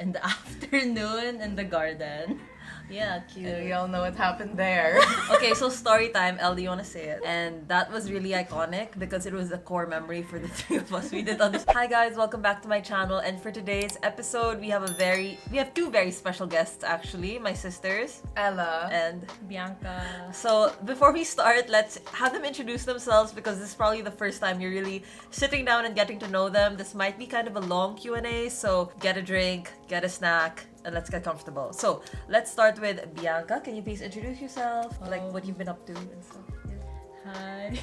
in the afternoon in the garden. Yeah, cute. We all know what happened there. Okay, so story time. El, do you want to say it? And that was really iconic because it was a core memory for the three of us. We did understand. Hi guys, welcome back to my channel. And for today's episode, we have two very special guests actually. My sisters, Ella and Bianca. so before we start, let's have them introduce themselves because this is probably the first time you're really sitting down and getting to know them. This might be kind of a long Q&A, so get a drink, get a snack, and let's get comfortable. So let's start with Bianca. Can you please introduce yourself? Like what you've been up to and stuff. Yeah. Hi,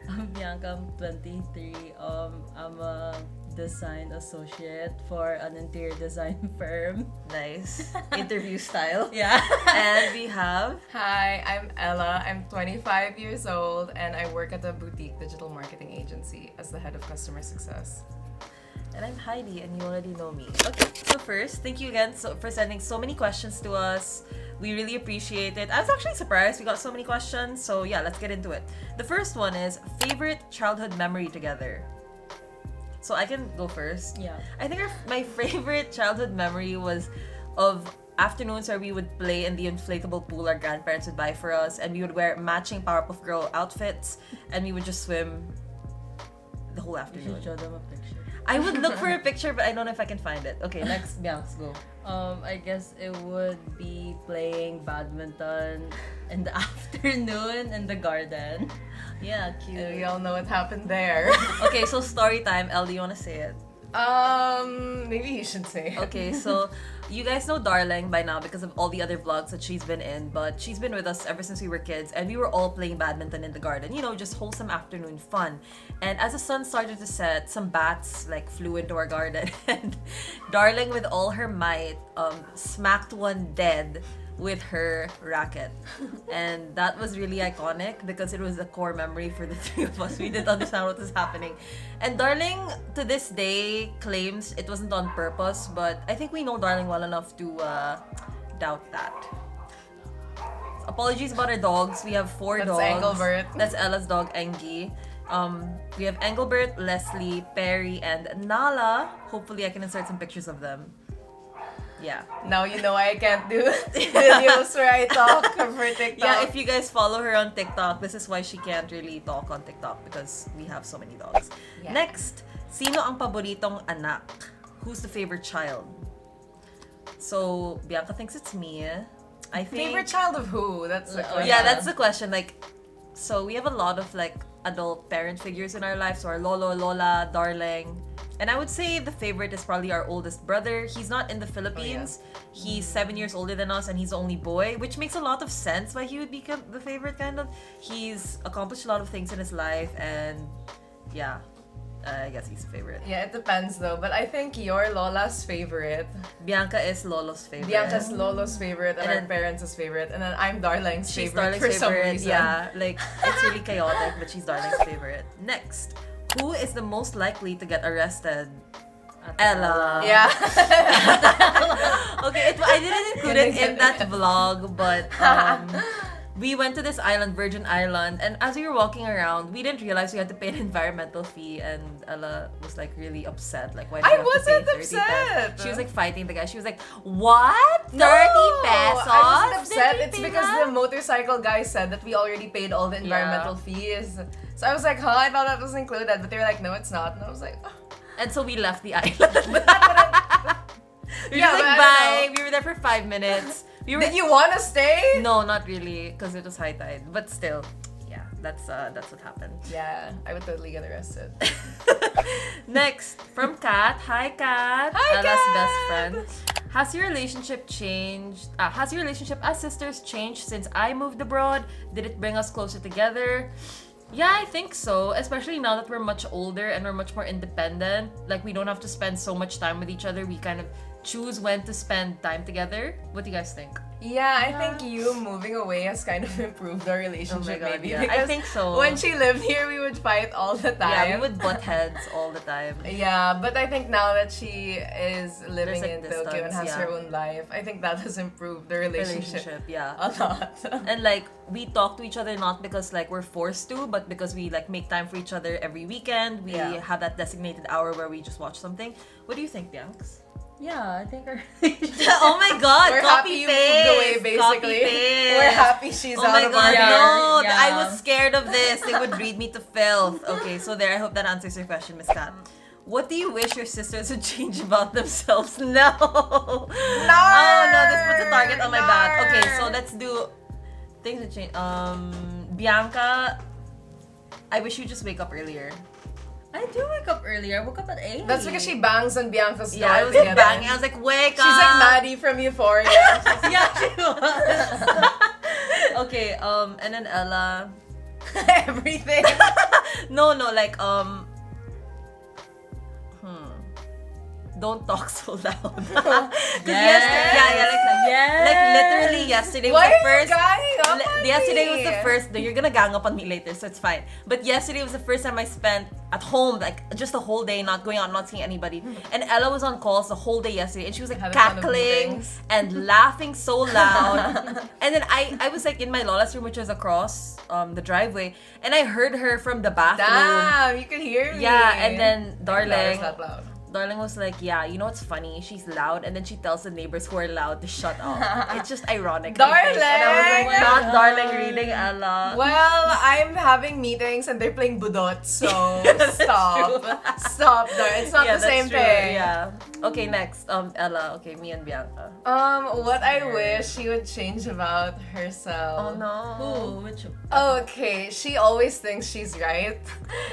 I'm Bianca. I'm 23. I'm a design associate for an interior design firm. Nice. Interview style. Yeah. And we have... Hi, I'm Ella. I'm 25 years old and I work at a boutique digital marketing agency as the head of customer success. And I'm Heidi, and you already know me. Okay, so first, thank you again for sending so many questions to us. We really appreciate it. I was actually surprised we got so many questions, so yeah, let's get into it. The first one is, favorite childhood memory together? So I can go first. Yeah. I think my favorite childhood memory was of afternoons where we would play in the inflatable pool our grandparents would buy for us, and we would wear matching Powerpuff Girl outfits, and we would just swim the whole You afternoon. should show them a picture. I would look for a picture, but I don't know if I can find it. Okay, next, Bianca, go. I guess it would be playing badminton in the afternoon in the garden. Yeah, cute. We all know what happened there. Okay, so story time. El, do you want to say it? Maybe you should say it. Okay, so you guys know Darling by now because of all the other vlogs that she's been in, but she's been with us ever since we were kids, and we were all playing badminton in the garden. You know, just wholesome afternoon fun. And as the sun started to set, some bats like flew into our garden, and Darling, with all her might, smacked one dead with her racket. And that was really iconic because it was a core memory for the three of us. We didn't understand what was happening. And Darling, to this day, claims it wasn't on purpose, but I think we know Darling well enough to doubt that. Apologies about our dogs. We have four That's dogs. Engelbert. That's Ella's dog, Engie. We have Engelbert, Leslie, Perry, and Nala. Hopefully I can insert some pictures of them. Yeah. Now you know I can't do videos where I talk for TikTok. Yeah, if you guys follow her on TikTok, this is why she can't really talk on TikTok because we have so many dogs. Yeah. Next, sino ang paboritong anak? Who's the favorite child? So, Bianca thinks it's me. I think... Favorite child of who? That's the question. Yeah, that's the question. Like, so we have a lot of like adult parent figures in our lives. So our lolo, lola, darling. And I would say the favorite is probably our oldest brother. He's not in the Philippines. He's 7 years older than us and he's the only boy, which makes a lot of sense why he would be the favorite, kind of. He's accomplished a lot of things in his life and yeah, I guess he's the favorite. Yeah, it depends though. But I think you're Lola's favorite. Bianca is Lolo's favorite. Bianca's Lolo's favorite and And our then- parents' favorite. And then I'm Darling's She's favorite Darling's for some favorite. reason. Yeah, like it's really chaotic, but she's Darling's favorite. Next, who is the most likely to get arrested? Ella. Yeah. Okay, I didn't include it in that vlog, but we went to this island, Virgin Island, and as we were walking around, we didn't realize we had to pay an environmental fee, and Ella was like really upset. Like, why do I you have to wasn't pay 30 upset. pesos? She was like fighting the guy. She was like, "What? 30 No, pesos? I wasn't upset. Did we It's pay because that?" the motorcycle guy said that we already paid all the environmental fees. So I was like, huh? I thought that was included. But they were like, no, it's not. And I was like, oh. And so we left the island. We were Yeah, just but like, I bye. don't know. We were there for 5 minutes. We were Did you want to stay? No, not really, because it was high tide. But still, yeah, that's what happened. Yeah, I would totally get arrested. Next, from Kat. Hi, Kat. Hi, Ella's Kat. best friend. Has your relationship changed? Has your relationship as sisters changed since I moved abroad? Did it bring us closer together? Yeah, I think so. Especially now that we're much older and we're much more independent. Like, we don't have to spend so much time with each other. We kind of choose when to spend time together. What do you guys think? Yeah, I think you moving away has kind of improved our relationship, God, maybe. yeah. Because I think so. when she lived here, we would fight all the time. Yeah, we would butt heads all the time. Yeah, but I think now that she is living There's, like, in Tokyo and has distance, her yeah. own life, I think that has improved the relationship Yeah. a lot. And like, we talk to each other not because like we're forced to, but because we like make time for each other every weekend. We Yeah. have that designated hour where we just watch something. What do you think, Bianx? Yeah, I think our Oh my god, We're copy happy you moved away, paste. basically. Copy paste. We're happy she's Oh out my of god, our Yeah. no! Yeah. I was scared of this. They would read me to filth. Okay, so there. I hope that answers your question, Miss Kat. What do you wish your sisters would change about themselves? No. Oh no, this puts a target on my back. Okay, so let's do things that change. Bianca, I wish you just wake up earlier. I do wake up earlier. I woke up at 8. That's because she bangs on Bianca's door. Yeah, I was together. banging. I was like, wake up. She's like Maddie from Euphoria. Yeah, she was. Okay, and then Ella. Everything. No, like don't talk so loud. Yes. Like literally yesterday was Why the are you first. ganging up on Yesterday was me? the first. No, you're gonna gang up on me later, so it's fine. But yesterday was the first time I spent at home, like just the whole day, not going out, not seeing anybody. And Ella was on calls the whole day yesterday, and she was like Had a ton of cackling meetings. and laughing so loud. And then I was like in my Lola's room, which was across the driveway, and I heard her from the bathroom. Damn, you can hear me. Yeah, and then Darling. Darling. That loud. Darling was like, yeah, you know what's funny? She's loud, and then she tells the neighbors who are loud to shut up. It's just ironic. I think. And I was Darling! like, not Darling reading Ella. Well, I'm having meetings and they're playing budot, so stop. Stop, darling. It's not Yeah, the same that's true. thing. Yeah. Okay, next. Ella. Okay, me and Bianca. What I wish she would change about herself. Oh no. Who? Which? Okay, she always thinks she's right.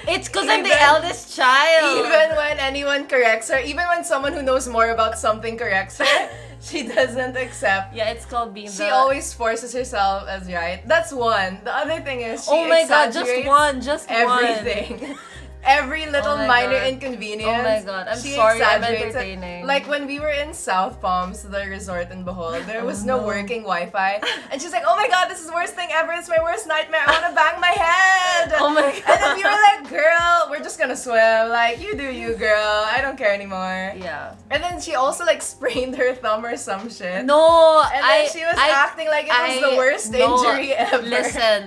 It's because I'm the Even- eldest child. Even when anyone corrects her, even when someone who knows more about something corrects her, she doesn't accept. Yeah, it's called being She the. always forces herself as right. That's one. The other thing is she Oh my god, just exaggerates one, just one. everything. Every little Oh my minor God. inconvenience. Oh my God, I'm she sorry, I'm exaggerates it. entertaining. Like when we were in South Palms, the resort in Bohol, there was no working Wi-Fi. And she's like, oh my god, this is the worst thing ever. It's my worst nightmare. I want to bang my head. Oh my god. And then we were like, girl, we're just gonna swim. Like, you do you, girl. I don't care anymore. Yeah. And then she also like sprained her thumb or some shit. No, And then she was acting like it was the worst injury ever.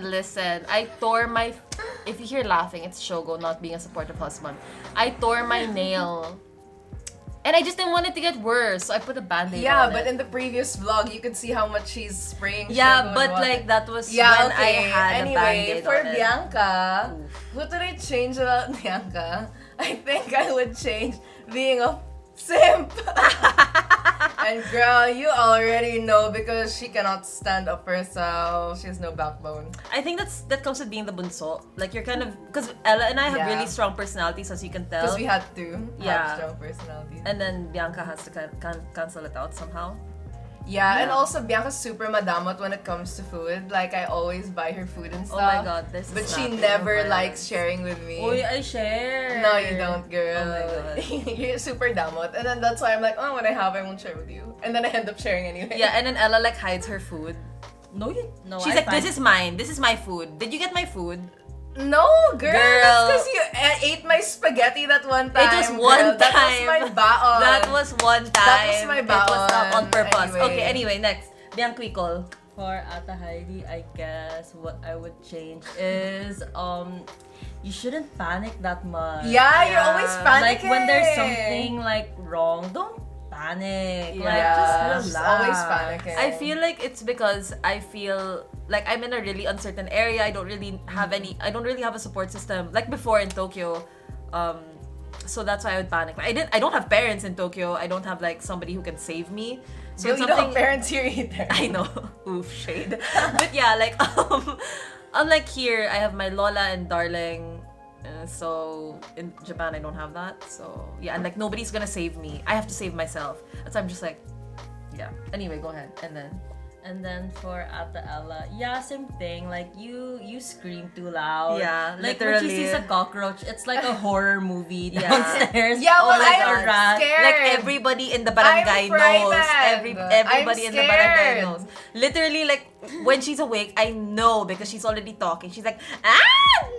Listen. I tore my. If you hear laughing, it's Shogo not being a supportive husband. I tore my nail. And I just didn't want it to get worse, so I put a band-aid Yeah, on but it. in the previous vlog, you could see how much she's spraying. Yeah, Shogo but and water. like that was Yeah, when okay. I had a Anyway, band-aid for on it. Bianca, Oof. what did I change about Bianca? I think I would change being a simp. And girl, you already know because she cannot stand up for herself. She has no backbone. I think that comes with being the bunso. Like you're kind of because Ella and I have Yeah. really strong personalities, as you can tell. Because we had to Yeah. have strong personalities. And then Bianca has to cancel it out somehow. Yeah, and Yeah. also Bianca's super madamot when it comes to food. Like I always buy her food and Oh stuff. my god, this But is she snapping never over. likes sharing with me. Oh, I share. No, you don't, girl. Oh my God. You're super damot. And then that's why I'm like, oh, when I have, I won't share with you. And then I end up sharing anyway. Yeah, and then Ella like hides her food. No, no. She's like, this is mine. This is my food. Did you get my food? No, girl. That's because you ate my spaghetti that one time. It was one girl. That was time. my baon. That was one time. That was my It was not baon. on purpose. Anyway. Okay, anyway, next. Bianca Quicol. For Ata Heidi, I guess what I would change is you shouldn't panic that much. Yeah, you're Yeah. always Like panicking. when there's something like wrong, don't panic. Like Yeah, just she's relax. always panicking. I feel like it's because I feel like I'm in a really uncertain area. I don't really have a support system. Like before in Tokyo, so that's why I would panic. I don't have parents in Tokyo. I don't have like somebody who can save me. So You it's don't have parents here either. I know. Oof, shade. But yeah, like unlike here, I have my Lola and Darling. So in Japan, I don't have that. So yeah, and like nobody's gonna save me. I have to save myself. So I'm just like, yeah. Anyway, go ahead. And then for Ata Ella, yeah, same thing. Like you scream too loud. Yeah, like when she literally. sees a cockroach, it's like a horror movie Yeah. downstairs. Yeah, Oh but my I'm God, rat. scared. Like everybody in the barangay I'm knows. frightened. Everybody I'm in the barangay scared. knows. Literally, like when she's awake, I know because she's already talking. She's like,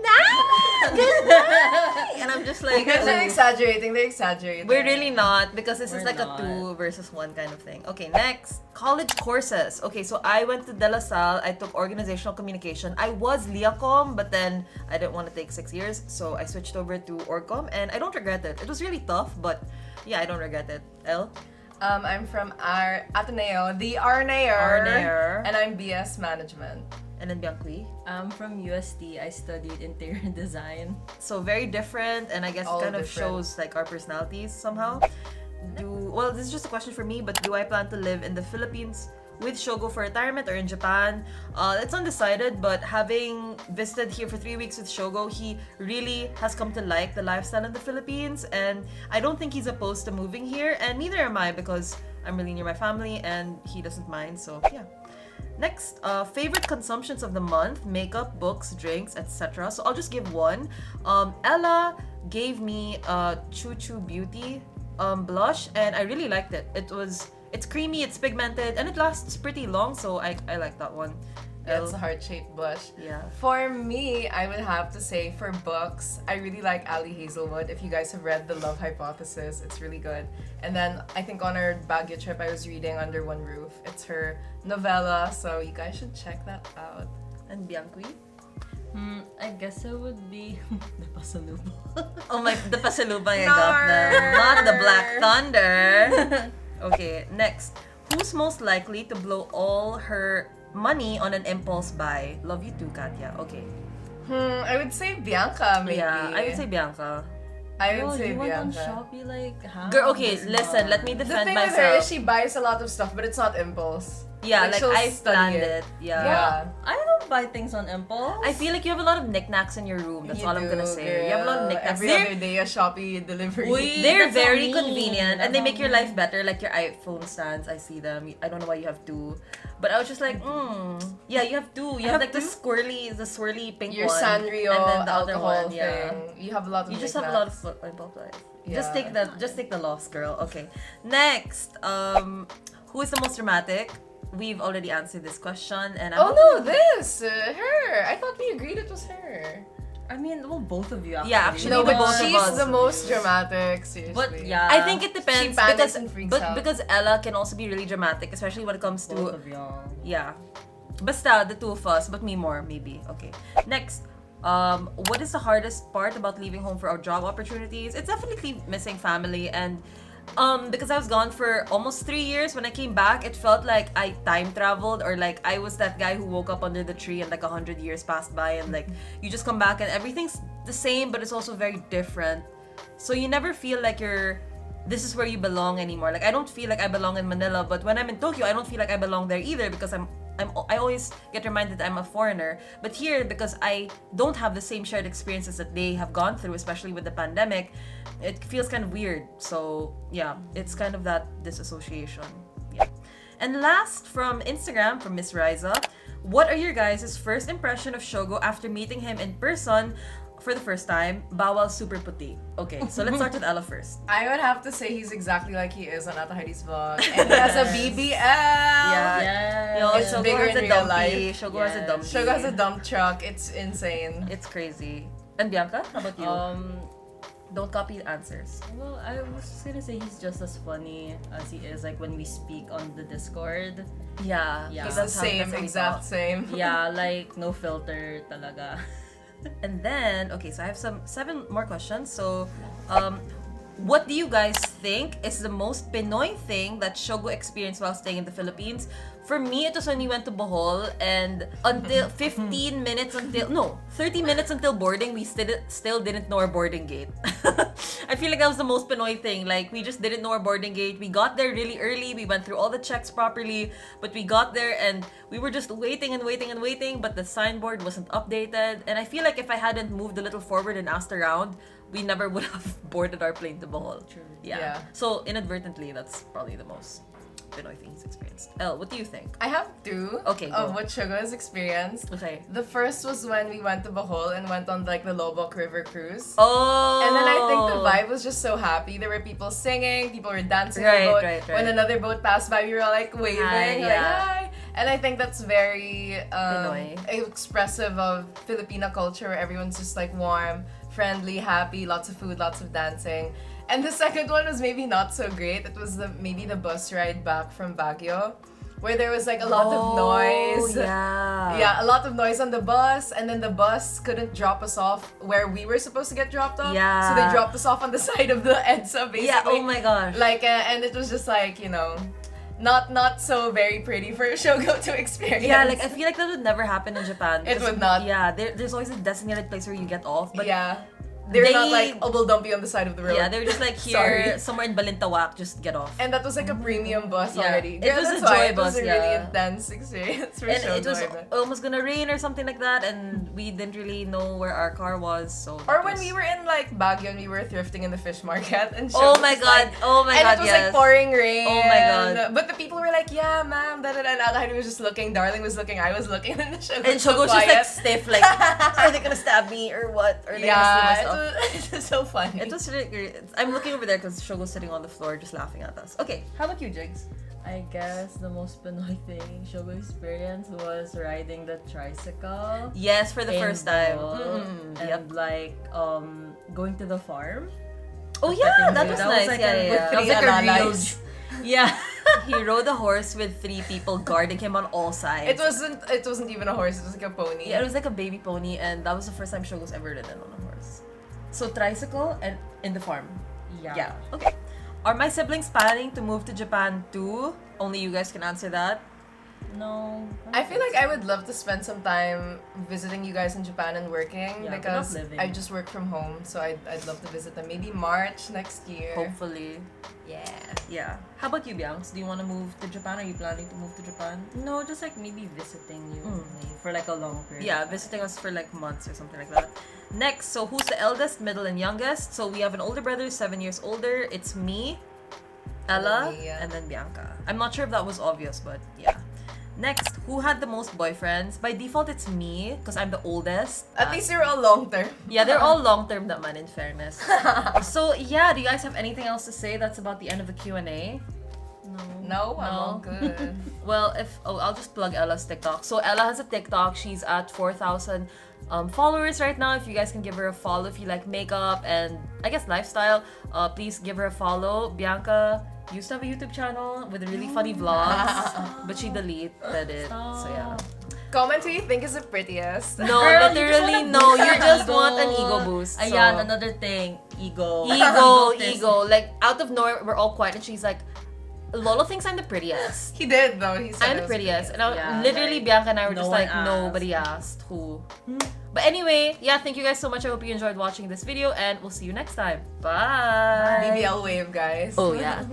no, good night. And I'm just like, Because they're "Ooh." exaggerating. They're exaggerating. We're really not because this is We're like not. a 2 versus 1 kind of thing. Okay, next. College courses. Okay, so I went to De La Salle. I took organizational communication. I was Liacom, but then I didn't want to take 6 years, so I switched over to Orgcom, and I don't regret it. It was really tough, but yeah, I don't regret it. Elle? I'm from our Ateneo, the Arnayer. Arnayer. And I'm BS Management. And then Bianqui. I'm from UST. I studied interior design. So very different, and I guess All it kind of different. shows like our personalities somehow. Well, this is just a question for me, but do I plan to live in the Philippines with Shogo for retirement or in Japan? It's undecided, but having visited here for 3 weeks with Shogo, he really has come to like the lifestyle in the Philippines, and I don't think he's opposed to moving here, and neither am I because I'm really near my family and he doesn't mind, so yeah. Next, favorite consumptions of the month: makeup, books, drinks, etc. So I'll just give one. Ella gave me a Choo Choo Beauty blush, and I really liked it. It's creamy, it's pigmented, and it lasts pretty long, so I like that one. Yeah, it's a heart-shaped blush. Yeah. For me, I would have to say for books, I really like Ali Hazelwood. If you guys have read The Love Hypothesis, it's really good. And then I think on our Baguio trip, I was reading Under One Roof. It's her novella, so you guys should check that out. And Bianqui? I guess it would be the pasalubong. Oh my, the pasalubong I got them. Not the Black Thunder. Okay, next. Who's most likely to blow all her money on an impulse buy? Love you too, Katya. Okay. I would say Bianca, maybe. Yeah, I would say Bianca. I would Oh, say you went on Bianca. Shopee like how? Girl, okay, this listen, let month? me The defend thing with myself. her is she buys a lot of stuff, but it's not impulse. Yeah, like she'll I study planned it. Yeah. Yeah. I don't buy things on impulse. I feel like you have a lot of knick-knacks in your room. That's You all I'm gonna do, say. You have a lot of girl. knick-knacks. Every other day, a Shopee delivery. Uy, They're that's not very me. convenient and they That's make not your me. life better. Like your iPhone stands, I see them. I don't know why you have two, but I was just like, yeah, you have two. You have like the swirly pink Your one, Sanrio and then the other alcohol one. Yeah, thing. You have a lot of you just have a lot of knickknacks. impulse buys. Yeah. Just take the loss, girl. Okay, next. Who is the most dramatic? We've already answered this question, and I'm Oh no, this! Her! I thought we agreed it was her. I mean, well, both of you actually. Yeah, actually, No, the but both of she's us. the most dramatic, seriously. But yeah, I think it depends She panics because and freaks out. because Ella can also be really dramatic, especially when it comes both to of y'all. yeah. Basta the two of us, but me more maybe. Okay. Next, what is the hardest part about leaving home for our job opportunities? It's definitely missing family, and because I was gone for almost 3 years, when I came back, it felt like I time traveled, or like I was that guy who woke up under the tree and like 100 years passed by, and like you just come back and everything's the same, but it's also very different. So you never feel like this is where you belong anymore. Like I don't feel like I belong in Manila, but when I'm in Tokyo, I don't feel like I belong there either because I always get reminded that I'm a foreigner. But here, because I don't have the same shared experiences that they have gone through, especially with the pandemic, it feels kind of weird. So yeah, it's kind of that disassociation. Yeah. And last, from Instagram, from Miss Riza, what are your guys' first impression of Shogo after meeting him in person for the first time? Bawal super puti. Okay, so let's start with Ella first. I would have to say he's exactly like he is on Ate Heidi's vlog. And he has a BBL! Yeah. Yes. Yo, It's Shogo bigger has in a real dumpy. life. Shogo has a Yes. dumpy. Shogo has a dump truck. It's insane. It's crazy. And Bianca, how about you? Don't copy the answers. Well, I was just gonna say he's just as funny as he is like when we speak on the Discord. Yeah, Yeah. He's the that's how same, we exact talk. same. Yeah, like no filter talaga. And then, okay, so I have 7 more questions. So, what do you guys think is the most Pinoy thing that Shogo experienced while staying in the Philippines? For me, it was when we went to Bohol, and until 30 minutes until boarding, we still didn't know our boarding gate. I feel like that was the most Pinoy thing. Like, we just didn't know our boarding gate. We got there really early. We went through all the checks properly, but we got there and we were just waiting, but the signboard wasn't updated. And I feel like if I hadn't moved a little forward and asked around, we never would have boarded our plane to Bohol. True. Yeah. So, inadvertently, that's probably the most Pinoy thing he's experienced. Elle, what do you think? I have 2 Okay, go. of what Shogo has experienced. Okay. The first was when we went to Bohol and went on like the Lobok River cruise. Oh! And then I think the vibe was just so happy. There were people singing, people were dancing on Right, the boat. right. When another boat passed by, we were all like waving, Hi, like yeah. hi. And I think that's very Pinoy. expressive of Filipino culture where everyone's just like warm, friendly, happy, lots of food, lots of dancing. And the second one was maybe not so great. It was maybe the bus ride back from Baguio. where there was like a lot of noise. Yeah. Yeah, a lot of noise on the bus, and then the bus couldn't drop us off where we were supposed to get dropped off. Yeah. So they dropped us off on the side of the EDSA, basically. Yeah, oh my gosh. Like, and it was just like, you know, not so very pretty for Shogo to experience. Yeah, like I feel like that would never happen in Japan. It because, would not. Yeah, there's always a designated place where you get off. But yeah. They're not they- like obel dumpy on the side of the road. yeah, they're just like here, Sorry. somewhere in Balintawak, just get off. And that was like a premium bus Yeah. already. It was that's a why joy it was bus, a really yeah. intense experience for And Shogo. it was I bet. almost gonna rain or something like that, and we didn't really know where our car was. So Or that when was- we were in like Baguio and we were thrifting in the fish market and Oh Shogo my was god! like, Oh my and god! it was Yes. like pouring rain. Oh my God. But the people were like, yeah, ma'am, da da da. And Heidi was just looking, Darling was looking, I was looking, and Shogo And was so Shogo's just like quiet. stiff, like, are they gonna stab me or what? Or are they gonna Yeah, steal my stuff? it was so funny. It was really great. I'm looking over there because Shogo's sitting on the floor just laughing at us. Okay, how about you, Jigs? I guess the most Pinoy thing Shogo experience was riding the tricycle. Yes, for the in first time. Bohol, Mm-mm. and Yep. like going to the farm. Oh the yeah, petting that zoo. was That was nice. like Yeah, a- yeah, with yeah. three That was like a real. alalais. Yeah. He rode a horse with 3 people guarding him on all sides. It wasn't even a horse, it was like a pony. Yeah, it was like a baby pony, and that was the first time Shogo's ever ridden on a horse. So tricycle and in the farm. Yeah. Okay. Are my siblings planning to move to Japan too? Only you guys can answer that. No. I feel like I would love to spend some time visiting you guys in Japan and working Yeah, but because not living. I just work from home, so I'd love to visit them. Maybe March next year. Hopefully. Yeah. Yeah. How about you, Bianx? Do you want to move to Japan? Are you planning to move to Japan? No, just like maybe visiting you Mm. for like a long period. Yeah, visiting us for like months or something like that. Next, so who's the eldest, middle, and youngest? So we have an older brother, 7 years older. It's me, Ella, Me, yeah. and then Bianca. I'm not sure if that was obvious, but yeah. Next, who had the most boyfriends? By default, it's me because I'm the oldest. At least you're all long term. Yeah, they're all long-term naman, in fairness. So yeah, do you guys have anything else to say? That's about the end of the Q&A. No, I'm No. all good. Well, I'll just plug Ella's TikTok. So Ella has a TikTok. She's at 4,000 followers right now. If you guys can give her a follow, if you like makeup and I guess lifestyle, please give her a follow. Bianca used to have a YouTube channel with really funny vlogs, but she deleted it. So yeah. Comment who you think is the prettiest. No, Girl, you just literally wanna no. boost You your just ego. want an ego boost. Ayan, so. another thing. Ego. Ego. Like out of nowhere, we're all quiet, and she's like, Lolo thinks I'm the prettiest. He did though. He said I'm it the was prettiest. And I, Yeah, literally, like, Bianca and I were no just one like, asked. nobody asked who. But anyway, yeah, thank you guys so much. I hope you enjoyed watching this video, and we'll see you next time. Bye. BBL wave, guys. Oh, yeah.